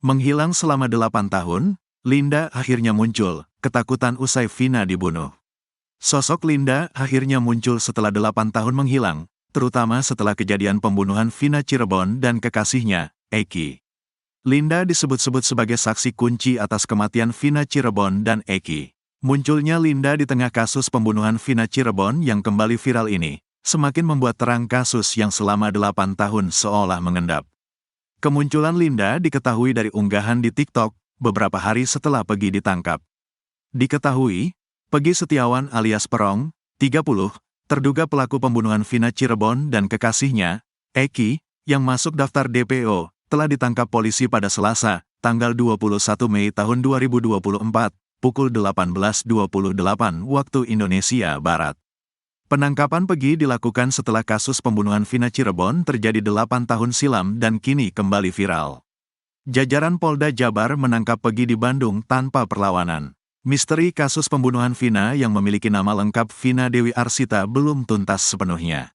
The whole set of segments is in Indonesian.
Menghilang selama 8 tahun, Linda akhirnya muncul, ketakutan usai Vina dibunuh. Sosok Linda akhirnya muncul setelah 8 tahun menghilang, terutama setelah kejadian pembunuhan Vina Cirebon dan kekasihnya, Eki. Linda disebut-sebut sebagai saksi kunci atas kematian Vina Cirebon dan Eki. Munculnya Linda di tengah kasus pembunuhan Vina Cirebon yang kembali viral ini, semakin membuat terang kasus yang selama 8 tahun seolah mengendap. Kemunculan Linda diketahui dari unggahan di TikTok beberapa hari setelah Pegi ditangkap. Diketahui, Pegi Setiawan alias Perong, 30, terduga pelaku pembunuhan Vina Cirebon dan kekasihnya, Eki, yang masuk daftar DPO, telah ditangkap polisi pada Selasa, tanggal 21 Mei tahun 2024, pukul 18.28 waktu Indonesia Barat. Penangkapan Pegi dilakukan setelah kasus pembunuhan Vina Cirebon terjadi 8 tahun silam dan kini kembali viral. Jajaran Polda Jabar menangkap Pegi di Bandung tanpa perlawanan. Misteri kasus pembunuhan Vina yang memiliki nama lengkap Vina Dewi Arsita belum tuntas sepenuhnya.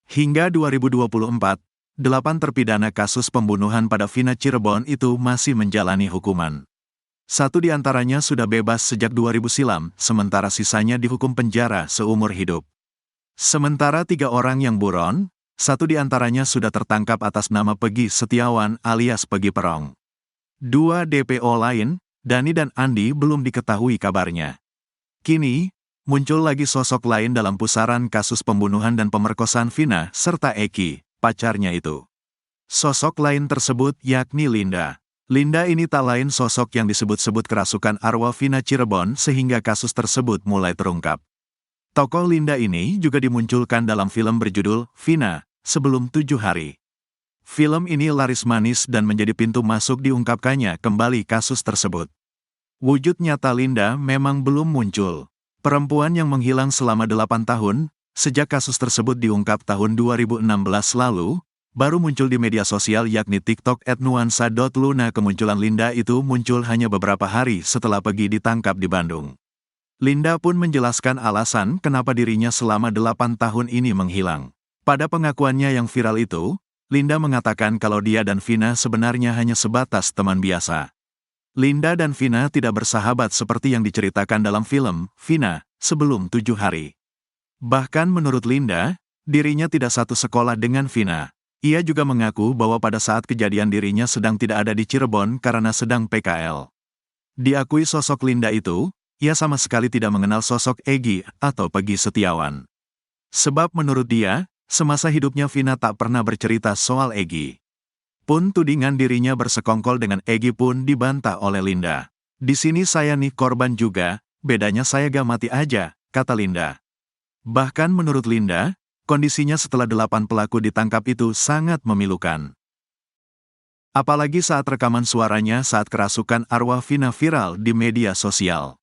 Hingga 2024, 8 terpidana kasus pembunuhan pada Vina Cirebon itu masih menjalani hukuman. 1 di antaranya sudah bebas sejak 2000 silam, sementara sisanya dihukum penjara seumur hidup. Sementara 3 orang yang buron, 1 di antaranya sudah tertangkap atas nama Pegi Setiawan alias Pegi Perong. 2 DPO lain, Dani dan Andi belum diketahui kabarnya. Kini, muncul lagi sosok lain dalam pusaran kasus pembunuhan dan pemerkosaan Vina serta Eki, pacarnya itu. Sosok lain tersebut yakni Linda. Linda ini tak lain sosok yang disebut-sebut kerasukan arwah Vina Cirebon sehingga kasus tersebut mulai terungkap. Tokoh Linda ini juga dimunculkan dalam film berjudul Vina, Sebelum 7 Hari. Film ini laris manis dan menjadi pintu masuk diungkapkannya kembali kasus tersebut. Wujud nyata Linda memang belum muncul. Perempuan yang menghilang selama 8 tahun, sejak kasus tersebut diungkap tahun 2016 lalu, baru muncul di media sosial yakni TikTok @nuansa.luna. Kemunculan Linda itu muncul hanya beberapa hari setelah Pegi ditangkap di Bandung. Linda pun menjelaskan alasan kenapa dirinya selama 8 tahun ini menghilang. Pada pengakuannya yang viral itu, Linda mengatakan kalau dia dan Vina sebenarnya hanya sebatas teman biasa. Linda dan Vina tidak bersahabat seperti yang diceritakan dalam film Vina, Sebelum 7 Hari. Bahkan menurut Linda, dirinya tidak satu sekolah dengan Vina. Ia juga mengaku bahwa pada saat kejadian dirinya sedang tidak ada di Cirebon karena sedang PKL. Diakui sosok Linda itu, ia sama sekali tidak mengenal sosok Egi atau Pegi Setiawan. Sebab menurut dia, semasa hidupnya Vina tak pernah bercerita soal Egi. Pun tudingan dirinya bersekongkol dengan Egi pun dibantah oleh Linda. Di sini saya nih korban juga, bedanya saya gak mati aja, kata Linda. Bahkan menurut Linda, kondisinya setelah 8 pelaku ditangkap itu sangat memilukan. Apalagi saat rekaman suaranya saat kerasukan arwah Vina viral di media sosial.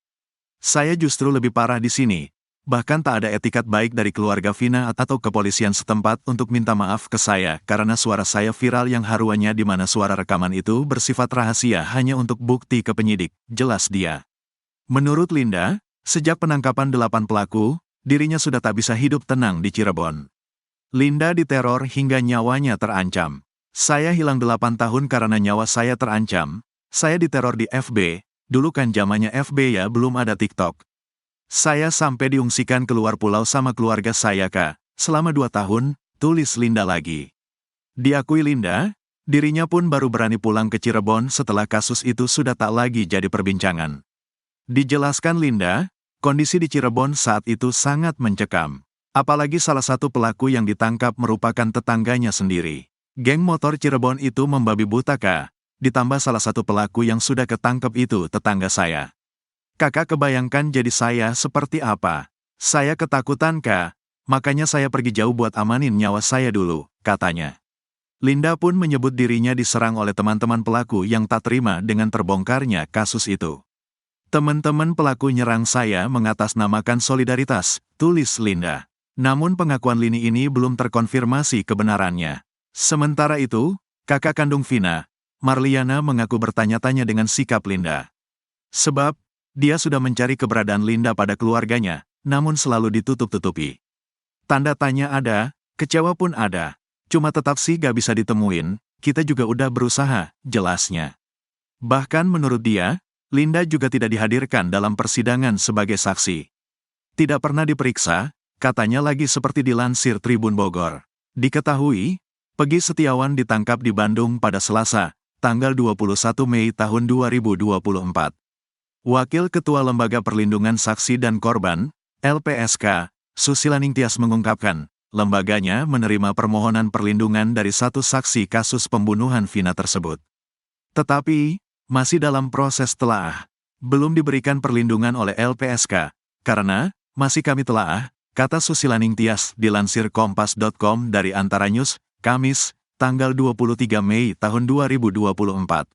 Saya justru lebih parah di sini. Bahkan tak ada etikat baik dari keluarga Vina atau kepolisian setempat untuk minta maaf ke saya karena suara saya viral yang haruannya di mana suara rekaman itu bersifat rahasia hanya untuk bukti ke penyidik, jelas dia. Menurut Linda, sejak penangkapan 8 pelaku, dirinya sudah tak bisa hidup tenang di Cirebon. Linda diteror hingga nyawanya terancam. Saya hilang 8 tahun karena nyawa saya terancam. Saya diteror di FB. Dulu kan zamannya FB ya, belum ada TikTok. Saya sampai diungsikan keluar pulau sama keluarga saya kak, selama 2 tahun, tulis Linda lagi. Diakui Linda, dirinya pun baru berani pulang ke Cirebon setelah kasus itu sudah tak lagi jadi perbincangan. Dijelaskan Linda, kondisi di Cirebon saat itu sangat mencekam. Apalagi salah satu pelaku yang ditangkap merupakan tetangganya sendiri. Geng motor Cirebon itu membabi buta kak. Ditambah salah satu pelaku yang sudah ketangkep itu tetangga saya. Kakak kebayangkan jadi saya seperti apa? Saya ketakutan kak, makanya saya pergi jauh buat amanin nyawa saya dulu, katanya. Linda pun menyebut dirinya diserang oleh teman-teman pelaku yang tak terima dengan terbongkarnya kasus itu. Teman-teman pelaku nyerang saya mengatasnamakan solidaritas, tulis Linda. Namun pengakuan Lini ini belum terkonfirmasi kebenarannya. Sementara itu, kakak kandung Vina, Marliana mengaku bertanya-tanya dengan sikap Linda. Sebab, dia sudah mencari keberadaan Linda pada keluarganya, namun selalu ditutup-tutupi. Tanda tanya ada, kecewa pun ada. Cuma tetap sih gak bisa ditemuin, kita juga udah berusaha, jelasnya. Bahkan menurut dia, Linda juga tidak dihadirkan dalam persidangan sebagai saksi. Tidak pernah diperiksa, katanya lagi seperti dilansir Tribun Bogor. Diketahui, Peggy Setiawan ditangkap di Bandung pada Selasa, tanggal 21 Mei tahun 2024. Wakil Ketua Lembaga Perlindungan Saksi dan Korban, LPSK, Susilaning Tias mengungkapkan, lembaganya menerima permohonan perlindungan dari satu saksi kasus pembunuhan Vina tersebut. Tetapi, masih dalam proses telaah, belum diberikan perlindungan oleh LPSK, karena masih kami telaah, kata Susilaning Tias dilansir kompas.com dari Antara News, Kamis, tanggal 23 Mei tahun 2024.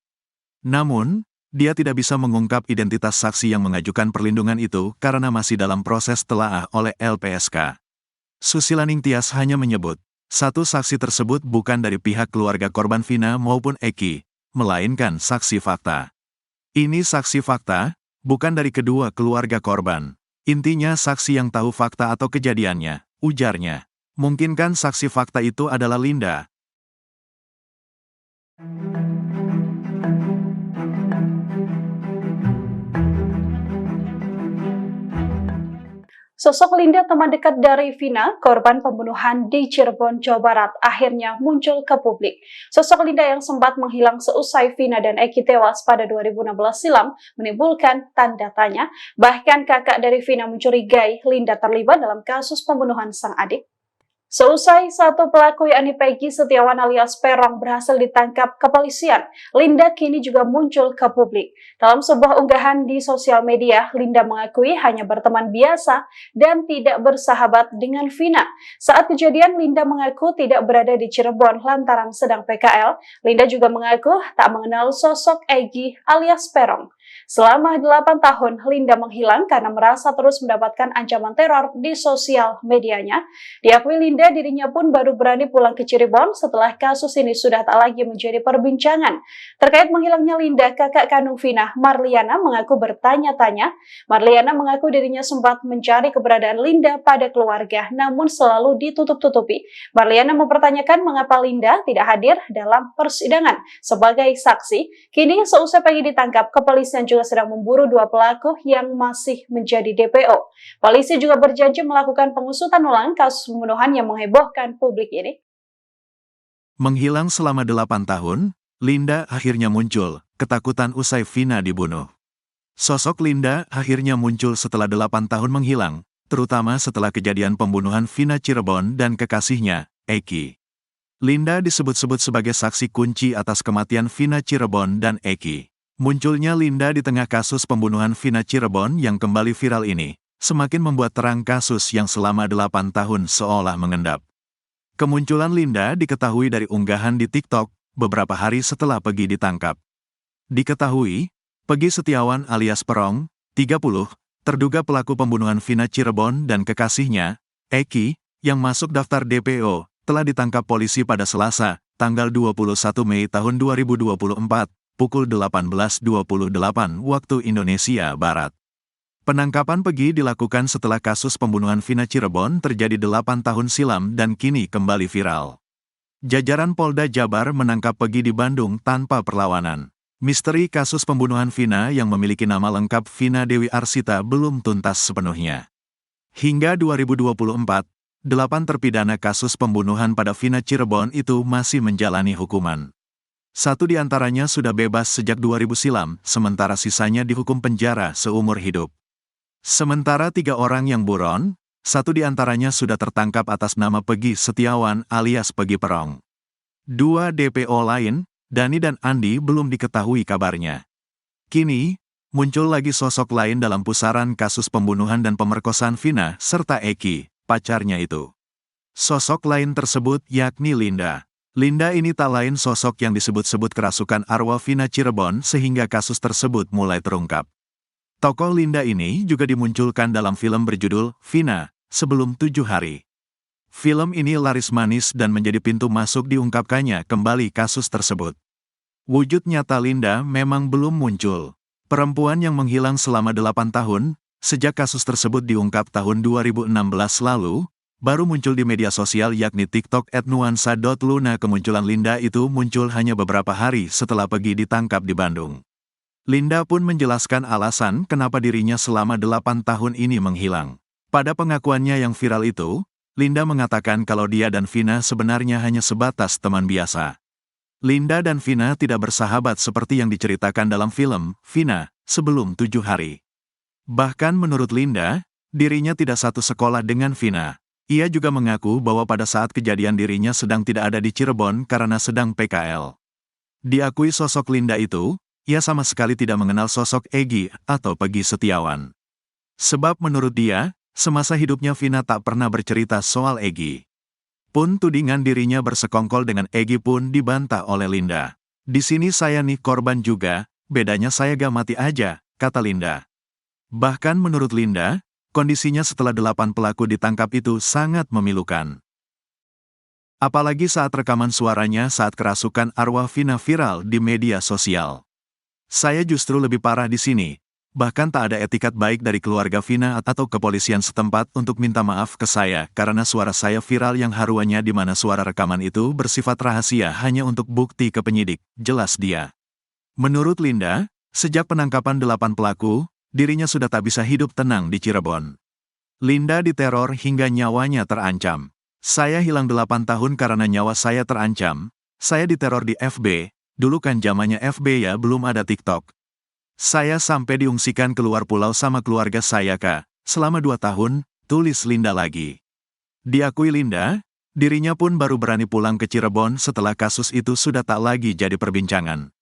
Namun, dia tidak bisa mengungkap identitas saksi yang mengajukan perlindungan itu karena masih dalam proses telaah oleh LPSK. Susilaning Tias hanya menyebut, satu saksi tersebut bukan dari pihak keluarga korban Vina maupun Eki, melainkan saksi fakta. Ini saksi fakta, bukan dari kedua keluarga korban. Intinya saksi yang tahu fakta atau kejadiannya, ujarnya. Mungkinkan saksi fakta itu adalah Linda. Sosok Linda, teman dekat dari Vina, korban pembunuhan di Cirebon, Jawa Barat, akhirnya muncul ke publik. Sosok Linda yang sempat menghilang seusai Vina dan Eki tewas pada 2016 silam menimbulkan tanda tanya. Bahkan kakak dari Vina mencurigai Linda terlibat dalam kasus pembunuhan sang adik. Seusai satu pelaku yakni Peggy Setiawan alias Perong berhasil ditangkap kepolisian, Linda kini juga muncul ke publik. Dalam sebuah unggahan di sosial media, Linda mengakui hanya berteman biasa dan tidak bersahabat dengan Vina. Saat kejadian, Linda mengaku tidak berada di Cirebon lantaran sedang PKL. Linda juga mengaku tak mengenal sosok Egy alias Perong. Selama 8 tahun, Linda menghilang karena merasa terus mendapatkan ancaman teror di sosial medianya. Diakui Linda, dirinya pun baru berani pulang ke Cirebon setelah kasus ini sudah tak lagi menjadi perbincangan. Terkait menghilangnya Linda, kakak kandung Vina, Marliana, mengaku bertanya-tanya. Marliana mengaku dirinya sempat mencari keberadaan Linda pada keluarga, namun selalu ditutup-tutupi. Marliana mempertanyakan mengapa Linda tidak hadir dalam persidangan sebagai saksi. Kini seusai Peggy ditangkap, kepolisian juga sedang memburu dua pelaku yang masih menjadi DPO. Polisi juga berjanji melakukan pengusutan ulang kasus pembunuhan yang menghebohkan publik ini. Menghilang selama 8 tahun, Linda akhirnya muncul, ketakutan usai Vina dibunuh. Sosok Linda akhirnya muncul setelah 8 tahun menghilang, terutama setelah kejadian pembunuhan Vina Cirebon dan kekasihnya, Eki. Linda disebut-sebut sebagai saksi kunci atas kematian Vina Cirebon dan Eki. Munculnya Linda di tengah kasus pembunuhan Vina Cirebon yang kembali viral ini, semakin membuat terang kasus yang selama 8 tahun seolah mengendap. Kemunculan Linda diketahui dari unggahan di TikTok beberapa hari setelah Peggy ditangkap. Diketahui, Peggy Setiawan alias Perong, 30, terduga pelaku pembunuhan Vina Cirebon dan kekasihnya, Eki, yang masuk daftar DPO, telah ditangkap polisi pada Selasa, tanggal 21 Mei tahun 2024, pukul 18.28 waktu Indonesia Barat. Penangkapan Peggy dilakukan setelah kasus pembunuhan Vina Cirebon terjadi 8 tahun silam dan kini kembali viral. Jajaran Polda Jabar menangkap Peggy di Bandung tanpa perlawanan. Misteri kasus pembunuhan Vina yang memiliki nama lengkap Vina Dewi Arsita belum tuntas sepenuhnya. Hingga 2024, 8 terpidana kasus pembunuhan pada Vina Cirebon itu masih menjalani hukuman. 1 di antaranya sudah bebas sejak 2000 silam, sementara sisanya dihukum penjara seumur hidup. Sementara 3 orang yang buron, 1 di antaranya sudah tertangkap atas nama Peggy Setiawan alias Peggy Perong. 2 DPO lain, Dani dan Andi, belum diketahui kabarnya. Kini, muncul lagi sosok lain dalam pusaran kasus pembunuhan dan pemerkosaan Vina serta Eki, pacarnya itu. Sosok lain tersebut yakni Linda. Linda ini tak lain sosok yang disebut-sebut kerasukan arwah Vina Cirebon sehingga kasus tersebut mulai terungkap. Tokoh Linda ini juga dimunculkan dalam film berjudul Vina, Sebelum 7 Hari. Film ini laris manis dan menjadi pintu masuk diungkapkannya kembali kasus tersebut. Wujud nyata Linda memang belum muncul. Perempuan yang menghilang selama 8 tahun, sejak kasus tersebut diungkap tahun 2016 lalu, baru muncul di media sosial yakni TikTok @nuansa.luna. Kemunculan Linda itu muncul hanya beberapa hari setelah Peggy ditangkap di Bandung. Linda pun menjelaskan alasan kenapa dirinya selama 8 tahun ini menghilang. Pada pengakuannya yang viral itu, Linda mengatakan kalau dia dan Vina sebenarnya hanya sebatas teman biasa. Linda dan Vina tidak bersahabat seperti yang diceritakan dalam film Vina sebelum 7 hari. Bahkan menurut Linda, dirinya tidak satu sekolah dengan Vina. Ia juga mengaku bahwa pada saat kejadian dirinya sedang tidak ada di Cirebon karena sedang PKL. Diakui sosok Linda itu, ia sama sekali tidak mengenal sosok Egy atau Peggy Setiawan. Sebab menurut dia, semasa hidupnya Vina tak pernah bercerita soal Egy. Pun tudingan dirinya bersekongkol dengan Egy pun dibantah oleh Linda. Di sini saya nih korban juga, bedanya saya gak mati aja, kata Linda. Bahkan menurut Linda, kondisinya setelah 8 pelaku ditangkap itu sangat memilukan. Apalagi saat rekaman suaranya saat kerasukan arwah Vina viral di media sosial. Saya justru lebih parah di sini. Bahkan tak ada etikat baik dari keluarga Vina atau kepolisian setempat untuk minta maaf ke saya karena suara saya viral yang haruannya di mana suara rekaman itu bersifat rahasia hanya untuk bukti ke penyidik, jelas dia. Menurut Linda, sejak penangkapan 8 pelaku, dirinya sudah tak bisa hidup tenang di Cirebon. Linda diteror hingga nyawanya terancam. Saya hilang 8 tahun karena nyawa saya terancam. Saya diteror di FB, dulu kan zamannya FB ya belum ada TikTok. Saya sampai diungsikan keluar pulau sama keluarga saya Kak, selama 2 tahun, tulis Linda lagi. Diakui Linda, dirinya pun baru berani pulang ke Cirebon setelah kasus itu sudah tak lagi jadi perbincangan.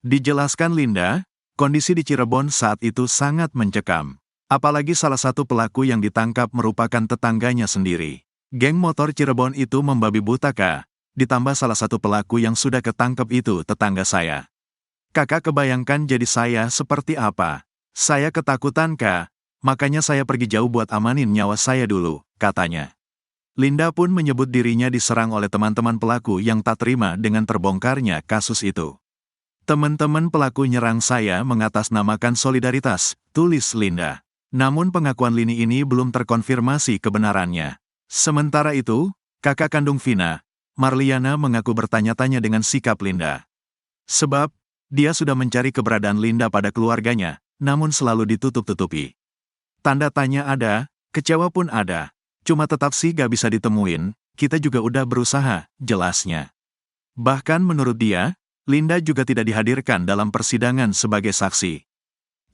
Dijelaskan Linda, kondisi di Cirebon saat itu sangat mencekam. Apalagi salah satu pelaku yang ditangkap merupakan tetangganya sendiri. Geng motor Cirebon itu membabi buta Kak, ditambah salah satu pelaku yang sudah ketangkep itu tetangga saya. Kakak kebayangkan jadi saya seperti apa? Saya ketakutan Kak, makanya saya pergi jauh buat amanin nyawa saya dulu, katanya. Linda pun menyebut dirinya diserang oleh teman-teman pelaku yang tak terima dengan terbongkarnya kasus itu. Teman-teman pelaku nyerang saya mengatasnamakan solidaritas, tulis Linda. Namun pengakuan lini ini belum terkonfirmasi kebenarannya. Sementara itu, kakak kandung Vina, Marliana mengaku bertanya-tanya dengan sikap Linda. Sebab, dia sudah mencari keberadaan Linda pada keluarganya, namun selalu ditutup-tutupi. Tanda tanya ada, kecewa pun ada. Cuma tetap sih gak bisa ditemuin, kita juga udah berusaha, jelasnya. Bahkan menurut dia, Linda juga tidak dihadirkan dalam persidangan sebagai saksi.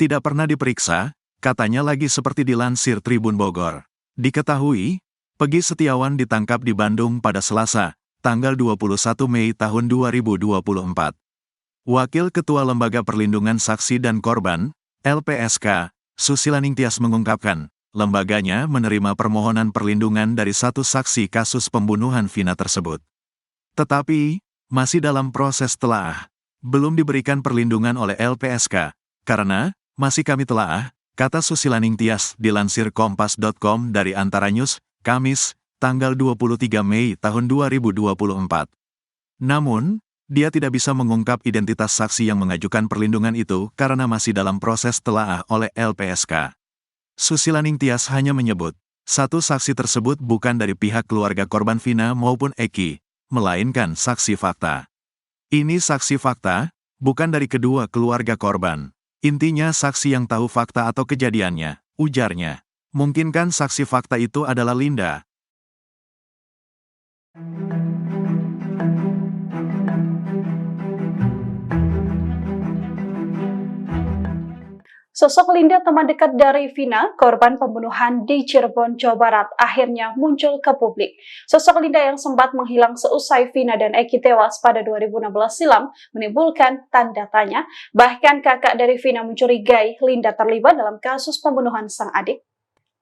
Tidak pernah diperiksa, katanya lagi seperti dilansir Tribun Bogor. Diketahui, Peggy Setiawan ditangkap di Bandung pada Selasa, tanggal 21 Mei tahun 2024. Wakil Ketua Lembaga Perlindungan Saksi dan Korban, LPSK, Susilaning Tias mengungkapkan, lembaganya menerima permohonan perlindungan dari satu saksi kasus pembunuhan Vina tersebut. Tetapi, masih dalam proses telaah, belum diberikan perlindungan oleh LPSK, karena, masih kami telaah, kata Susilaning Tias dilansir kompas.com dari Antara News, Kamis, tanggal 23 Mei tahun 2024. Namun, dia tidak bisa mengungkap identitas saksi yang mengajukan perlindungan itu karena masih dalam proses telaah oleh LPSK. Susilaning Tias hanya menyebut, satu saksi tersebut bukan dari pihak keluarga korban Vina maupun Eki, melainkan saksi fakta. Ini saksi fakta, bukan dari kedua keluarga korban. Intinya saksi yang tahu fakta atau kejadiannya, ujarnya. Mungkinkan saksi fakta itu adalah Linda. Sosok Linda, teman dekat dari Vina, korban pembunuhan di Cirebon, Jawa Barat, akhirnya muncul ke publik. Sosok Linda yang sempat menghilang seusai Vina dan Eki tewas pada 2016 silam menimbulkan tanda tanya. Bahkan kakak dari Vina mencurigai Linda terlibat dalam kasus pembunuhan sang adik.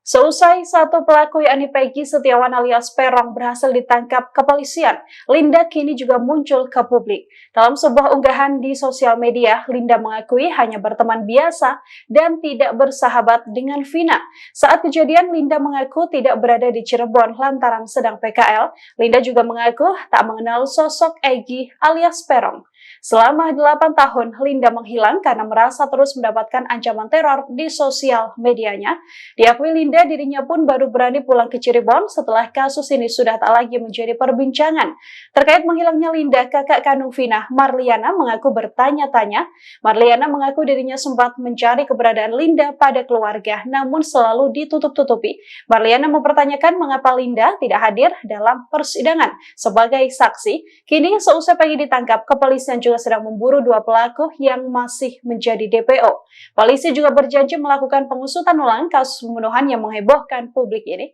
Seusai satu pelaku yakni Peggy Setiawan alias Peron berhasil ditangkap kepolisian, Linda kini juga muncul ke publik. Dalam sebuah unggahan di sosial media, Linda mengakui hanya berteman biasa dan tidak bersahabat dengan Vina. Saat kejadian, Linda mengaku tidak berada di Cirebon lantaran sedang PKL. Linda juga mengaku tak mengenal sosok Egy alias Peron. Selama 8 tahun, Linda menghilang karena merasa terus mendapatkan ancaman teror di sosial medianya. Diakui Linda, dirinya pun baru berani pulang ke Cirebon setelah kasus ini sudah tak lagi menjadi perbincangan. Terkait menghilangnya Linda, kakak kandung Vina, Marliana, mengaku bertanya-tanya. Marliana mengaku dirinya sempat mencari keberadaan Linda pada keluarga, namun selalu ditutup-tutupi. Marliana mempertanyakan mengapa Linda tidak hadir dalam persidangan sebagai saksi. Kini seusai pagi ditangkap, kepolisian juga sedang memburu 2 pelaku yang masih menjadi DPO. Polisi juga berjanji melakukan pengusutan ulang kasus pembunuhan yang menghebohkan publik ini.